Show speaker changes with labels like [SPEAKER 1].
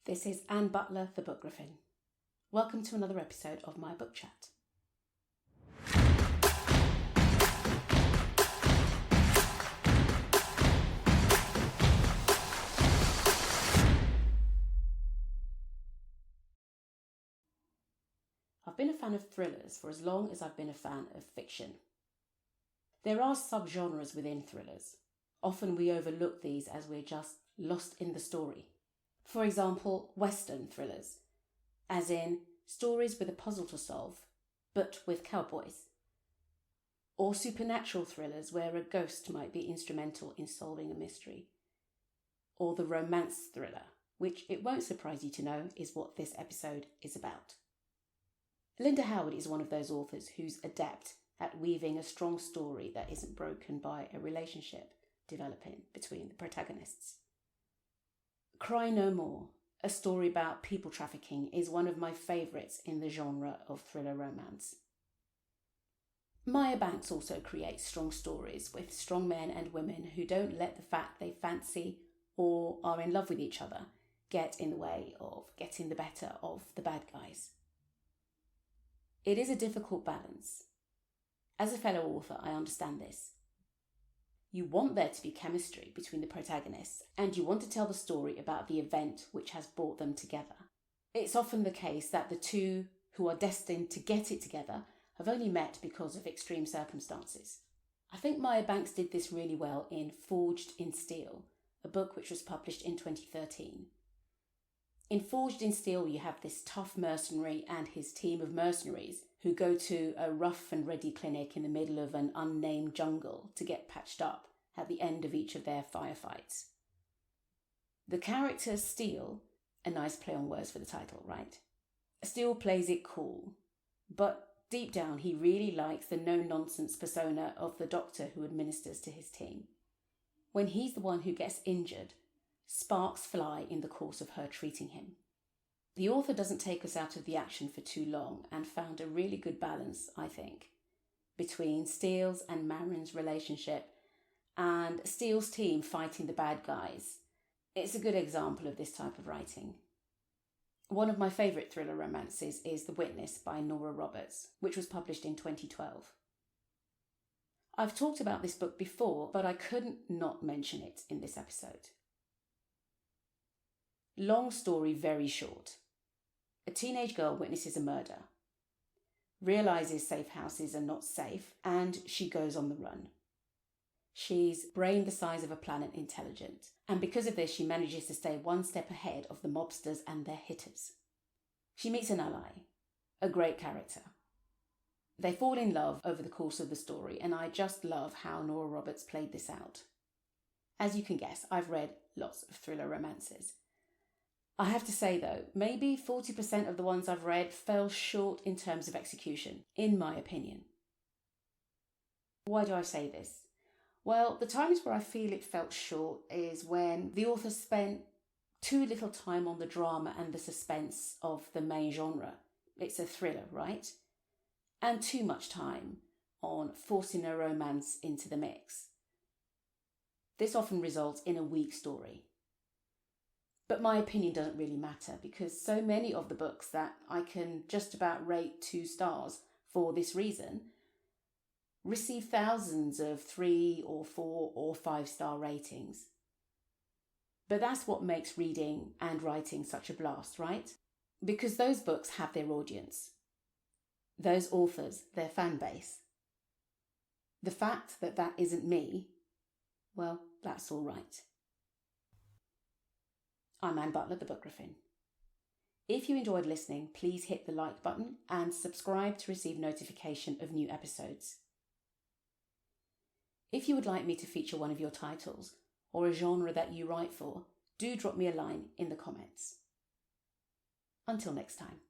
[SPEAKER 1] This is Anne Butler, the Book Griffin. Welcome to another episode of my book chat. I've been a fan of thrillers for as long as I've been a fan of fiction. There are subgenres within thrillers. Often we overlook these as we're just lost in the story. For example, Western thrillers, as in stories with a puzzle to solve, but with cowboys. Or supernatural thrillers where a ghost might be instrumental in solving a mystery. Or the romance thriller, which it won't surprise you to know is what this episode is about. Linda Howard is one of those authors who's adept at weaving a strong story that isn't broken by a relationship developing between the protagonists. Cry No More, a story about people trafficking, is one of my favourites in the genre of thriller romance. Maya Banks also creates strong stories with strong men and women who don't let the fact they fancy or are in love with each other get in the way of getting the better of the bad guys. It is a difficult balance. As a fellow author, I understand this. You want there to be chemistry between the protagonists, and you want to tell the story about the event which has brought them together. It's often the case that the two who are destined to get it together have only met because of extreme circumstances. I think Maya Banks did this really well in Forged in Steele, a book which was published in 2013. In Forged in Steele, you have this tough mercenary and his team of mercenaries who go to a rough and ready clinic in the middle of an unnamed jungle to get patched up at the end of each of their firefights. The character Steele, a nice play on words for the title, right? Steele plays it cool, but deep down he really likes the no-nonsense persona of the doctor who administers to his team. When he's the one who gets injured, sparks fly in the course of her treating him. The author doesn't take us out of the action for too long and found a really good balance, I think, between Steele's and Marin's relationship and Steele's team fighting the bad guys. It's a good example of this type of writing. One of my favourite thriller romances is The Witness by Nora Roberts, which was published in 2012. I've talked about this book before, but I couldn't not mention it in this episode. Long story very short. A teenage girl witnesses a murder, realises safe houses are not safe, and she goes on the run. She's brain the size of a planet intelligent, and because of this she manages to stay one step ahead of the mobsters and their hitters. She meets an ally, a great character. They fall in love over the course of the story, and I just love how Nora Roberts played this out. As you can guess, I've read lots of thriller romances. I have to say though, maybe 40% of the ones I've read fell short in terms of execution, in my opinion. Why do I say this? Well, the times where I feel it felt short is when the author spent too little time on the drama and the suspense of the main genre. It's a thriller, right? And too much time on forcing a romance into the mix. This often results in a weak story. But my opinion doesn't really matter because so many of the books that I can just about rate 2 stars for this reason receive thousands of 3 or 4 or 5-star ratings. But that's what makes reading and writing such a blast, right? Because those books have their audience. Those authors, their fan base. The fact that that isn't me, well, that's all right. I'm Anne Butler, the Book Griffin. If you enjoyed listening, please hit the like button and subscribe to receive notification of new episodes. If you would like me to feature one of your titles or a genre that you write for, do drop me a line in the comments. Until next time.